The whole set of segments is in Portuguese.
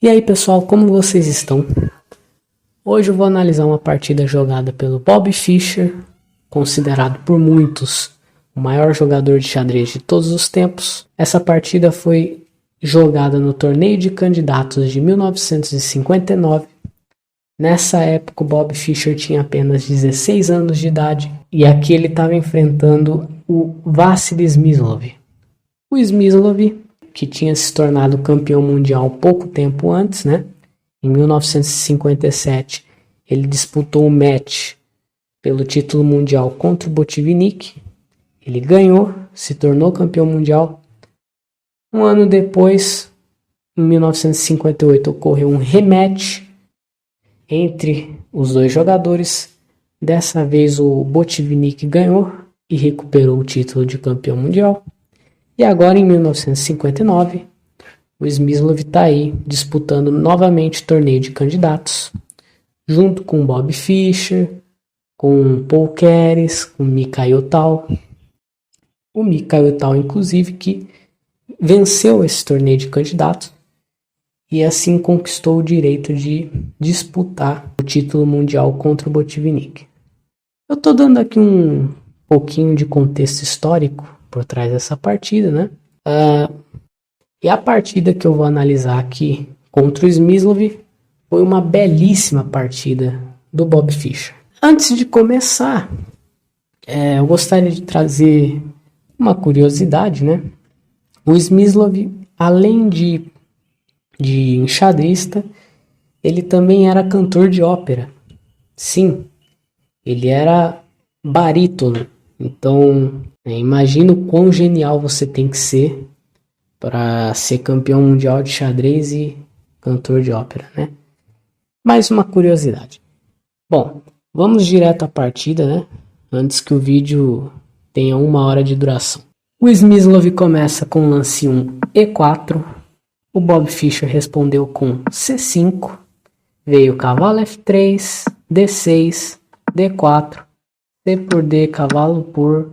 E aí pessoal, como vocês estão? Hoje eu vou analisar uma partida jogada pelo Bobby Fischer, considerado por muitos o maior jogador de xadrez de todos os tempos. Essa partida foi jogada no Torneio de Candidatos de 1959. Nessa época o Bobby Fischer tinha apenas 16 anos de idade e aqui ele estava enfrentando o Vassili Smyslov. O Smyslov, que tinha se tornado campeão mundial pouco tempo antes, né? Em 1957, ele disputou um match pelo título mundial contra o Botvinnik. Ele ganhou, se tornou campeão mundial. Um ano depois, em 1958, ocorreu um rematch entre os dois jogadores. Dessa vez o Botvinnik ganhou e recuperou o título de campeão mundial. E agora, em 1959, o Smyslov está aí disputando novamente o torneio de candidatos, junto com Bob Fischer, com Paul Keres, com Mikhail Tal. O Mikhail Tal, inclusive, que venceu esse torneio de candidatos e assim conquistou o direito de disputar o título mundial contra o Botvinnik. Eu estou dando aqui um pouquinho de contexto histórico por trás dessa partida, né? E a partida que eu vou analisar aqui contra o Smyslov foi uma belíssima partida do Bob Fischer. Antes de começar, eu gostaria de trazer uma curiosidade, né? O Smyslov, além de enxadrista, ele também era cantor de ópera. Sim, ele era barítono. Então, imagina o quão genial você tem que ser para ser campeão mundial de xadrez e cantor de ópera, né? Mais uma curiosidade. Bom, vamos direto à partida, né? Antes que o vídeo tenha 1 hora de duração. O Smyslov começa com lance 1, E4. O Bob Fischer respondeu com C5. Veio cavalo F3, D6, D4, C por D, cavalo por,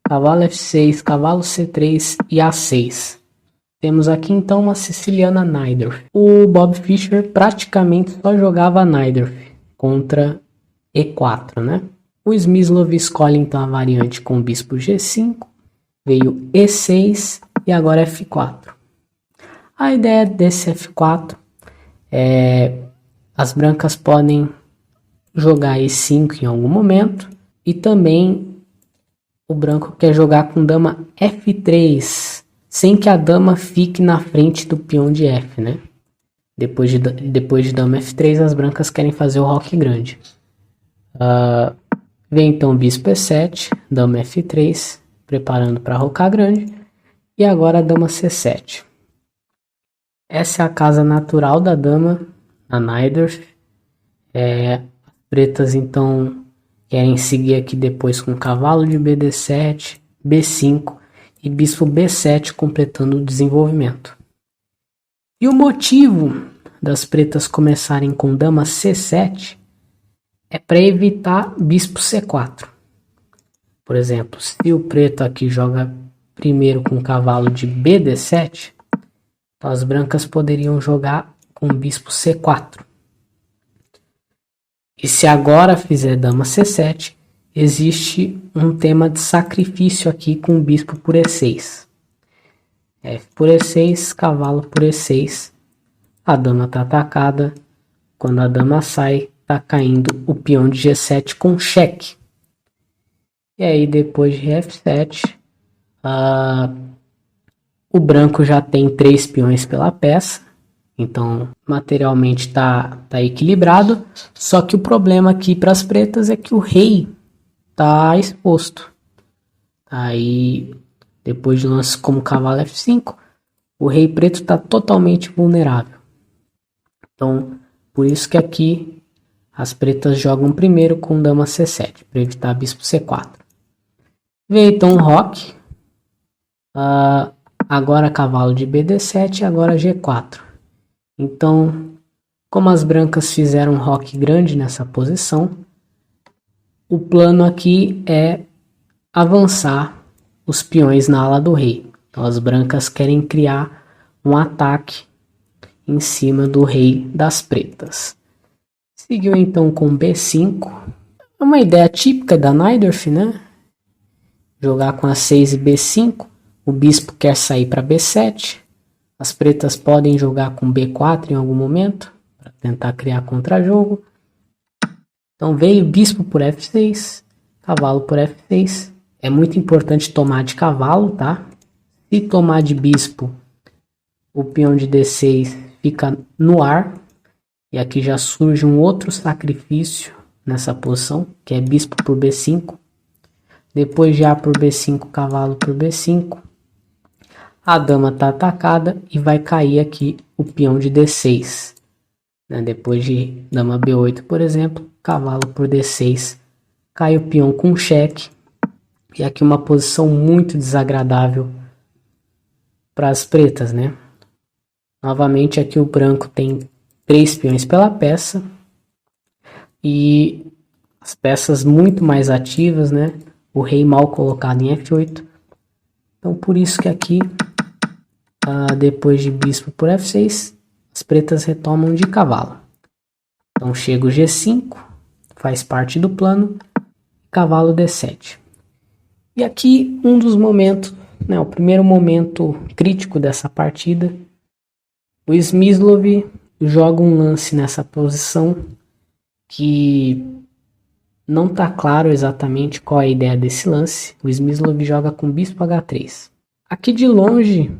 cavalo F6, cavalo C3 e A6. Temos aqui então uma siciliana Najdorf. O Bob Fischer praticamente só jogava Najdorf contra E4, né? O Smyslov escolhe então a variante com bispo G5, veio E6 e agora F4. A ideia desse F4 é as brancas podem jogar E5 em algum momento e também o branco quer jogar com dama F3, sem que a dama fique na frente do peão de F, né? Depois de dama F3, as brancas querem fazer o roque grande. Vem então bispo E7, dama F3, preparando para rocar grande. E agora a dama C7. Essa é a casa natural da dama, a Najdorf. As pretas então querem seguir aqui depois com cavalo de BD7, B5 e bispo B7 completando o desenvolvimento. E o motivo das pretas começarem com dama C7 é para evitar bispo C4. Por exemplo, se o preto aqui joga primeiro com cavalo de BD7, então as brancas poderiam jogar com bispo C4. E se agora fizer dama C7, existe um tema de sacrifício aqui com o bispo por E6. F por E6, cavalo por E6. A dama está atacada. Quando a dama sai, está caindo o peão de G7 com cheque. E aí depois de F7, o branco já tem 3 peões pela peça. Então, materialmente está equilibrado. Só que o problema aqui para as pretas é que o rei está exposto. Aí, depois de lance como cavalo F5, o rei preto está totalmente vulnerável. Então, por isso que aqui as pretas jogam primeiro com dama C7, para evitar bispo C4. Veio então o roque. Agora cavalo de BD7 e agora G4. Então, como as brancas fizeram um roque grande nessa posição, o plano aqui é avançar os peões na ala do rei. Então as brancas querem criar um ataque em cima do rei das pretas. Seguiu então com B5. É uma ideia típica da Najdorf, né? Jogar com A6 e B5. O bispo quer sair para B7. As pretas podem jogar com B4 em algum momento, para tentar criar contra-jogo. Então veio bispo por F6, cavalo por F6. É muito importante tomar de cavalo, tá? Se tomar de bispo, o peão de D6 fica no ar. E aqui já surge um outro sacrifício nessa posição, que é bispo por B5. Depois de A por B5, cavalo por B5. A dama está atacada e vai cair aqui o peão de D6. Né? Depois de dama B8, por exemplo, cavalo por D6. Cai o peão com cheque. E aqui uma posição muito desagradável para as pretas, né? Novamente aqui o branco tem 3 peões pela peça. E as peças muito mais ativas, né? O rei mal colocado em F8. Então por isso que aqui, depois de bispo por F6, as pretas retomam de cavalo. Então chega o G5, faz parte do plano, cavalo D7. E aqui um dos momentos, né, o primeiro momento crítico dessa partida, o Smyslov joga um lance nessa posição que não está claro exatamente qual é a ideia desse lance. O Smyslov joga com bispo H3. Aqui de longe,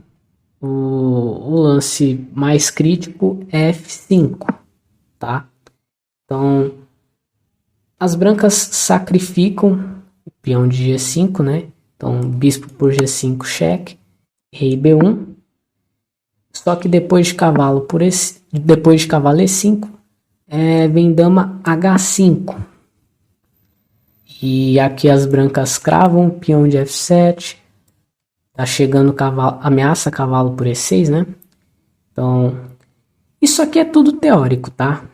o lance mais crítico é F5, tá? Então, as brancas sacrificam o peão de G5, né? Então, bispo por G5, cheque, rei B1. Só que depois de cavalo E5, vem dama H5. E aqui as brancas cravam, peão de F7. Tá chegando cavalo, ameaça cavalo por E6, né? Então, isso aqui é tudo teórico, tá?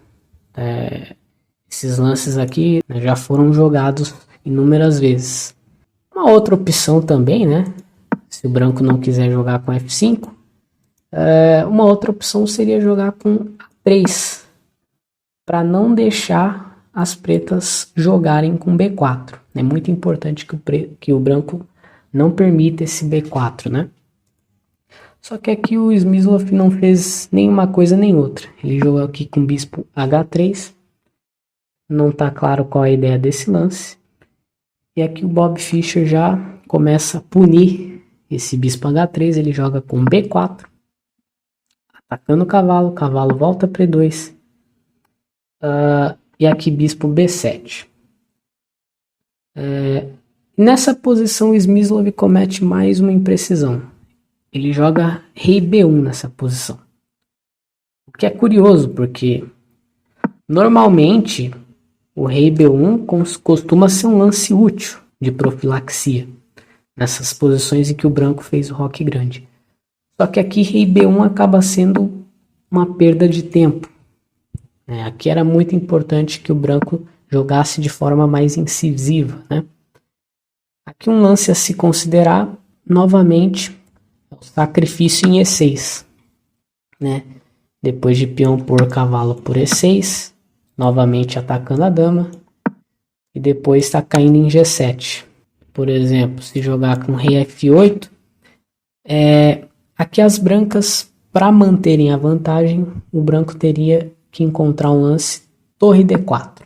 Esses lances aqui, né, já foram jogados inúmeras vezes. Uma outra opção também, né? Se o branco não quiser jogar com F5, uma outra opção seria jogar com A3, para não deixar as pretas jogarem com B4. É muito importante que o branco não permita esse B4, né? Só que aqui o Smyslov não fez nenhuma coisa nem outra. Ele jogou aqui com bispo H3. Não está claro qual é a ideia desse lance. E aqui o Bob Fischer já começa a punir esse bispo H3. Ele joga com B4. Atacando o cavalo. O cavalo volta para E2. E aqui bispo B7. Nessa posição o Smyslov comete mais uma imprecisão. Ele joga rei B1 nessa posição. O que é curioso, porque normalmente o rei B1 costuma ser um lance útil de profilaxia, nessas posições em que o branco fez o roque grande. Só que aqui rei B1 acaba sendo uma perda de tempo. Aqui era muito importante que o branco jogasse de forma mais incisiva, né? Aqui um lance a se considerar, novamente, é o sacrifício em E6, né? Depois de peão por cavalo por E6, novamente atacando a dama, e depois está caindo em G7. Por exemplo, se jogar com rei F8, aqui as brancas, para manterem a vantagem, o branco teria que encontrar um lance torre D4.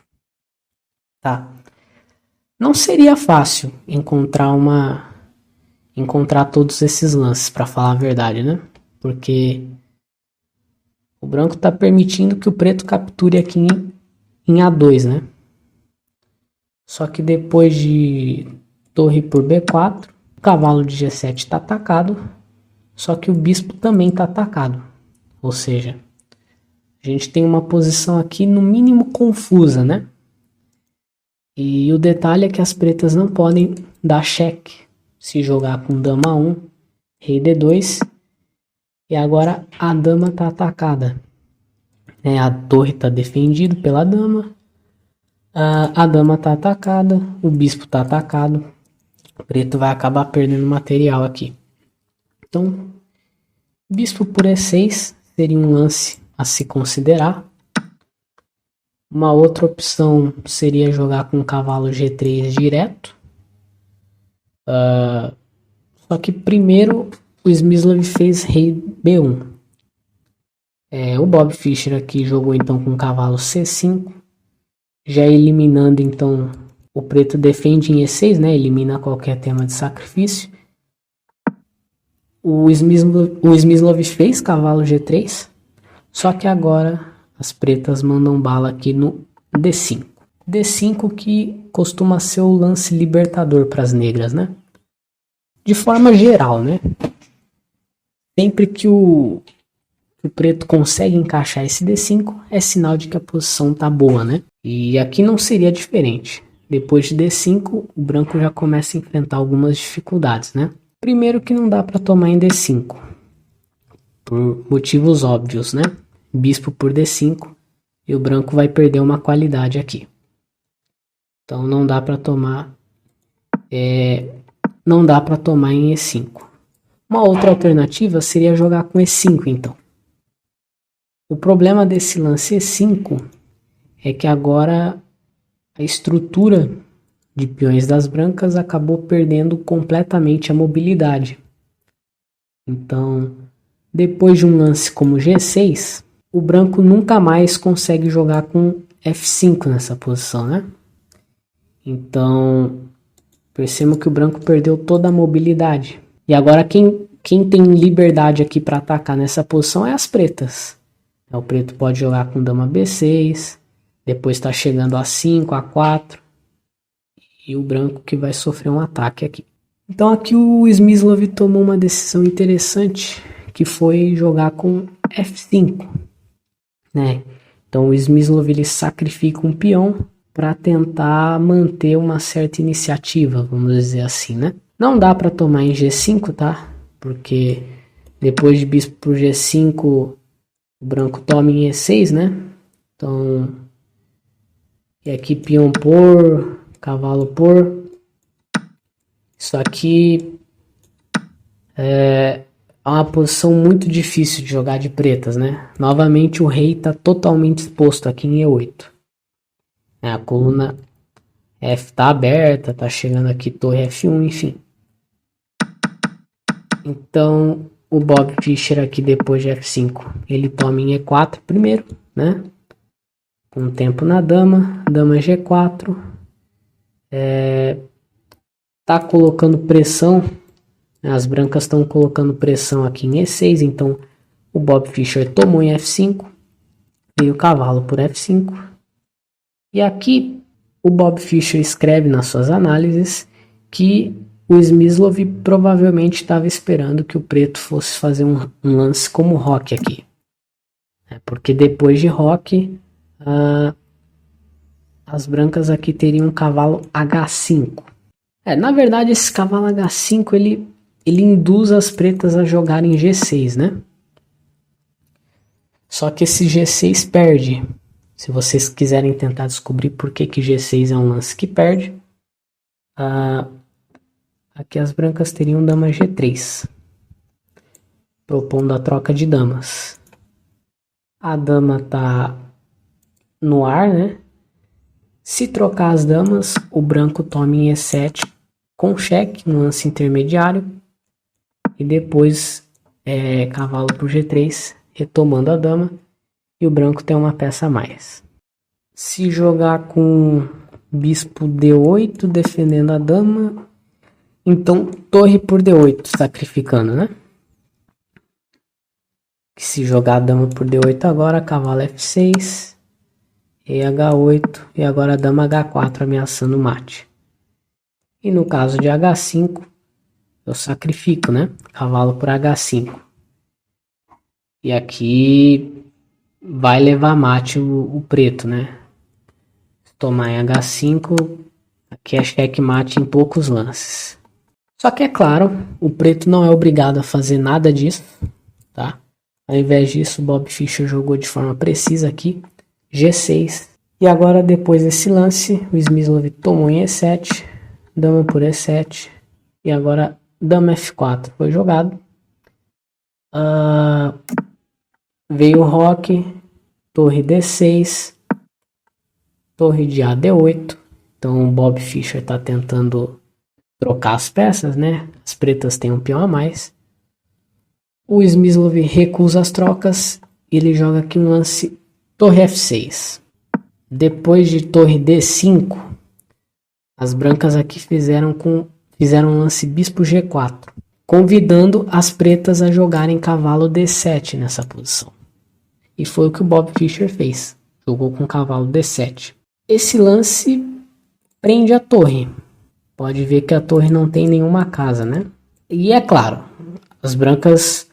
Tá? Não seria fácil encontrar todos esses lances, para falar a verdade, né? Porque o branco está permitindo que o preto capture aqui em A2, né? Só que depois de torre por B4, o cavalo de G7 está atacado, só que o bispo também está atacado. Ou seja, a gente tem uma posição aqui no mínimo confusa, né? E o detalhe é que as pretas não podem dar cheque se jogar com dama 1, rei D2, e agora a dama está atacada. A torre está defendida pela dama, a dama está atacada, o bispo está atacado, o preto vai acabar perdendo material aqui. Então, bispo por E6 seria um lance a se considerar. Uma outra opção seria jogar com o cavalo G3 direto. Só que primeiro o Smyslov fez rei B1. O Bob Fischer aqui jogou então com o cavalo C5. Já eliminando então, o preto defende em E6, né? Elimina qualquer tema de sacrifício. O Smyslov fez cavalo G3. Só que agora as pretas mandam bala aqui no D5. D5 que costuma ser o lance libertador para as negras, né? De forma geral, né? Sempre que o preto consegue encaixar esse D5, é sinal de que a posição tá boa, né? E aqui não seria diferente. Depois de D5, o branco já começa a enfrentar algumas dificuldades, né? Primeiro que não dá para tomar em D5, por motivos óbvios, né? Bispo por D5 e o branco vai perder uma qualidade aqui. Então não dá para tomar em E5. Uma outra alternativa seria jogar com E5 então. O problema desse lance E5 é que agora a estrutura de peões das brancas acabou perdendo completamente a mobilidade. Então, depois de um lance como G6, o branco nunca mais consegue jogar com F5 nessa posição, né? Então, percebam que o branco perdeu toda a mobilidade. E agora quem tem liberdade aqui para atacar nessa posição é as pretas. O preto pode jogar com dama B6, depois está chegando a 5, a 4, e o branco que vai sofrer um ataque aqui. Então aqui o Smyslov tomou uma decisão interessante, que foi jogar com F5, né? Então o Smyslov ele sacrifica um peão para tentar manter uma certa iniciativa, vamos dizer assim, né? Não dá para tomar em G5, tá? Porque depois de bispo por G5, o branco toma em E6, né? Então, e aqui peão por, cavalo por. Isso aqui é uma posição muito difícil de jogar de pretas, né? Novamente o rei está totalmente exposto aqui em E8. A coluna F está aberta, tá chegando aqui torre F1, enfim. Então o Bob Fischer aqui depois de F5, ele toma em E4 primeiro, né? Com tempo na dama, dama G4. Tá colocando pressão, né? As brancas estão colocando pressão aqui em E6, então o Bob Fischer tomou em F5, veio o cavalo por F5. E aqui o Bob Fischer escreve nas suas análises que o Smyslov provavelmente estava esperando que o preto fosse fazer um lance como roque aqui. Porque depois de roque, as brancas aqui teriam um cavalo H5. Na verdade, esse cavalo H5 ele induz as pretas a jogarem G6, né? Só que esse G6 perde. Se vocês quiserem tentar descobrir por que G6 é um lance que perde, aqui as brancas teriam dama G3, propondo a troca de damas. A dama tá no ar, né? Se trocar as damas, o branco toma em E7 com cheque, um lance intermediário. E depois cavalo por G3, retomando a dama. E o branco tem uma peça a mais. Se jogar com bispo D8, defendendo a dama, então torre por D8, sacrificando, né? Se jogar a dama por D8 agora, cavalo F6, e H8, e agora a dama H4 ameaçando o mate. E no caso de H5, eu sacrifico, né? Cavalo por H5. E aqui vai levar mate o preto, né? Se tomar em H5, aqui é checkmate em poucos lances. Só que é claro, o preto não é obrigado a fazer nada disso, tá? Ao invés disso, o Bob Fischer jogou de forma precisa aqui, G6. E agora, depois desse lance, o Smyslov tomou em E7, dama por E7, e agora dama F4 foi jogado. veio o roque, torre D6, torre de AD8. Então o Bob Fischer está tentando trocar as peças, né? As pretas têm um peão a mais. O Smyslov recusa as trocas e ele joga aqui um lance torre F6. Depois de torre D5, as brancas aqui fizeram um lance bispo G4, convidando as pretas a jogarem cavalo D7 nessa posição. E foi o que o Bob Fischer fez. Jogou com cavalo D7. Esse lance prende a torre. Pode ver que a torre não tem nenhuma casa, né? E é claro, as brancas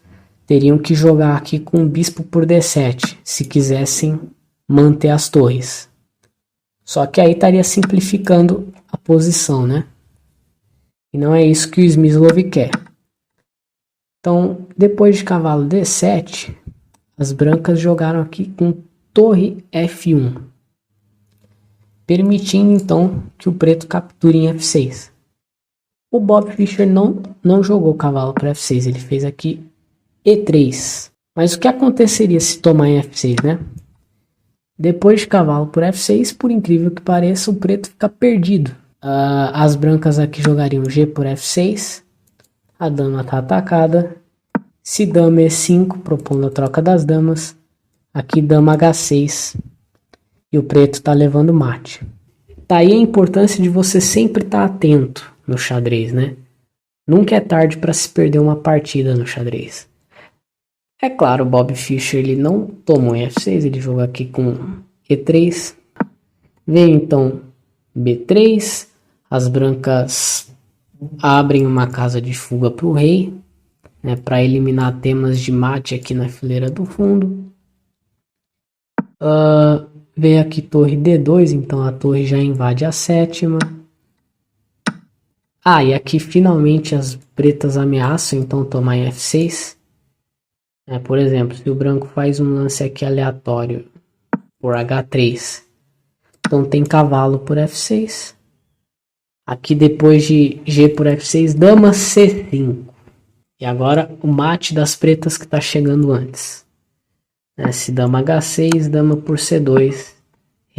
teriam que jogar aqui com o bispo por D7, se quisessem manter as torres. Só que aí estaria simplificando a posição, né? E não é isso que o Smyslov quer. Então, depois de cavalo D7, as brancas jogaram aqui com torre F1, permitindo então que o preto capture em F6. O Bob Fischer não jogou cavalo para F6, ele fez aqui E3. Mas o que aconteceria se tomar em F6, né? Depois de cavalo por F6, por incrível que pareça, o preto fica perdido. As brancas aqui jogariam G por F6, a dama está atacada. Se dama E5, propondo a troca das damas, aqui dama H6 e o preto está levando mate. Daí a importância de você sempre estar atento no xadrez, né? Nunca é tarde para se perder uma partida no xadrez. É claro, o Bob Fischer ele não tomou em F6, ele jogou aqui com E3. Veio então B3, as brancas abrem uma casa de fuga para o rei, né, para eliminar temas de mate aqui na fileira do fundo. Veio aqui torre D2, então a torre já invade a sétima. E aqui finalmente as pretas ameaçam então tomar em F6. Por exemplo, se o branco faz um lance aqui aleatório por H3, então tem cavalo por F6. Aqui depois de G por F6, dama C5. E agora o mate das pretas que está chegando antes. Se dama H6, dama por C2,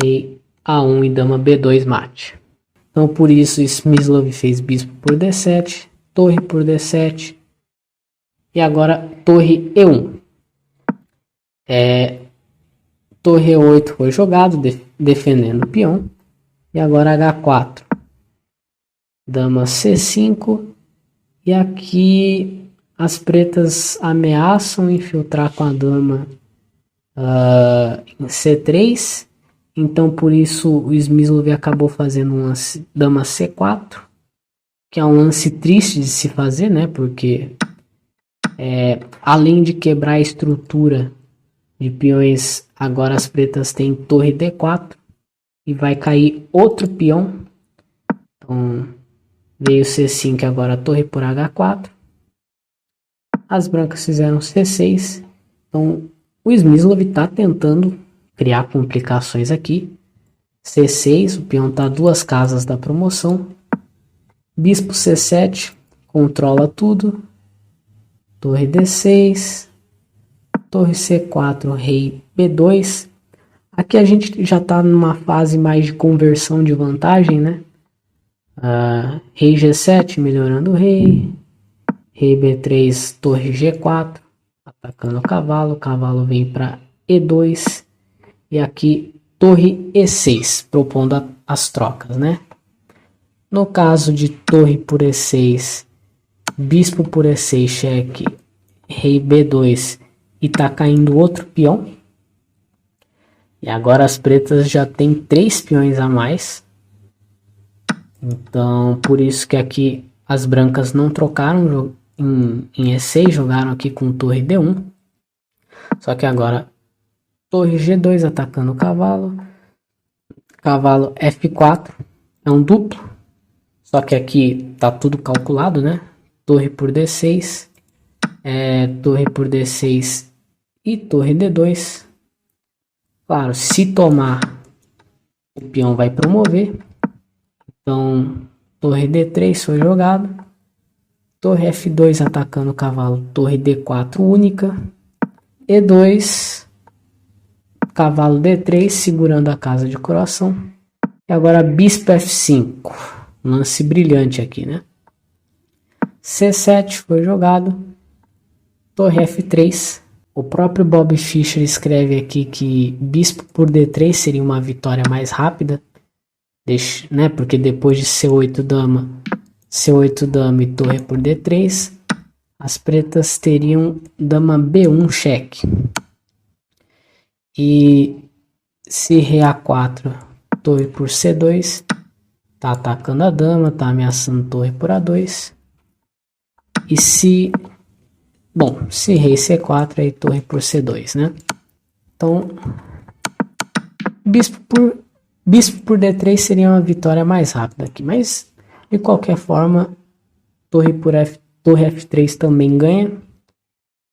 rei A1 e dama B2 mate. Então por isso Smyslov fez bispo por D7, torre por D7 e agora torre E1. Torre E8 foi jogado, defendendo o peão. E agora H4. Dama C5. E aqui as pretas ameaçam infiltrar com a dama em C3. Então por isso o Smyslov acabou fazendo um lance dama C4. Que é um lance triste de se fazer, né? Porque além de quebrar a estrutura de peões, agora as pretas têm torre D4 e vai cair outro peão. Então veio C5, agora torre por H4. As brancas fizeram C6. Então o Smyslov está tentando criar complicações aqui. C6, o peão está a 2 casas da promoção. Bispo C7, controla tudo. Torre D6. Torre C4, rei B2. Aqui a gente já está numa fase mais de conversão de vantagem, né? Rei G7, melhorando o rei. Rei B3, torre G4, atacando o cavalo. O cavalo vem para E2. E aqui torre E6, propondo as trocas, né? No caso de torre por E6, bispo por E6, cheque, rei B2 e tá caindo outro peão. E agora as pretas já tem 3 peões a mais. Então por isso que aqui as brancas não trocaram em E6, jogaram aqui com torre D1. Só que agora torre G2 atacando o cavalo. Cavalo F4 é um duplo. Só que aqui tá tudo calculado, né? Torre por D6. Torre por D6 e torre D2. Claro, se tomar, o peão vai promover. Então, torre D3 foi jogado. Torre F2 atacando o cavalo. Torre D4 única. E2, cavalo D3, segurando a casa de coração. E agora bispo F5, lance brilhante aqui, né? C7 foi jogado, torre F3. O próprio Bob Fischer escreve aqui que bispo por D3 seria uma vitória mais rápida, né? Porque depois de C8 dama e torre por D3, as pretas teriam dama B1 cheque. E se rei A4, torre por C2, tá atacando a dama, tá ameaçando torre por A2. E se rei C4, aí torre por C2, né? Então, bispo por D3 seria uma vitória mais rápida aqui, mas de qualquer forma, torre F3 também ganha,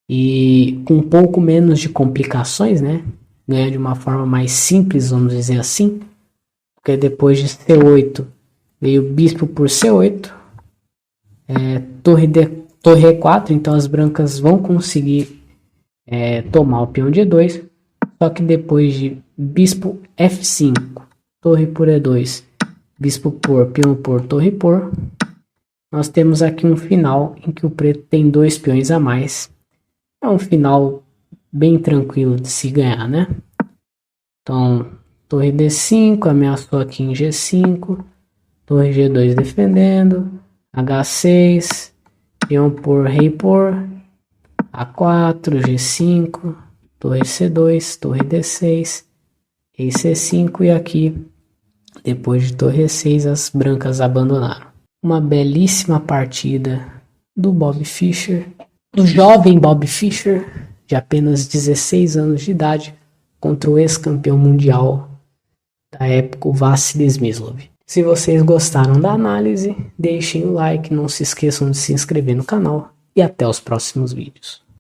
e com um pouco menos de complicações, né? Ganha de uma forma mais simples, vamos dizer assim, porque depois de C8 veio bispo por C8, torre E4, então as brancas vão conseguir tomar o peão de E2, só que depois de bispo F5, torre por E2, bispo por, peão por, torre por, nós temos aqui um final em que o preto tem 2 peões a mais. É um final bem tranquilo de se ganhar, né? Então, torre D5, ameaçou aqui em G5, torre G2 defendendo, H6, peão por, rei por, A4, G5, torre C2, torre D6, rei C5 e aqui, depois de torre E6, as brancas abandonaram. Uma belíssima partida do Bob Fischer, do jovem Bob Fischer, de apenas 16 anos de idade, contra o ex-campeão mundial da época, o Vassili Smyslov. Se vocês gostaram da análise, deixem o like, não se esqueçam de se inscrever no canal e até os próximos vídeos.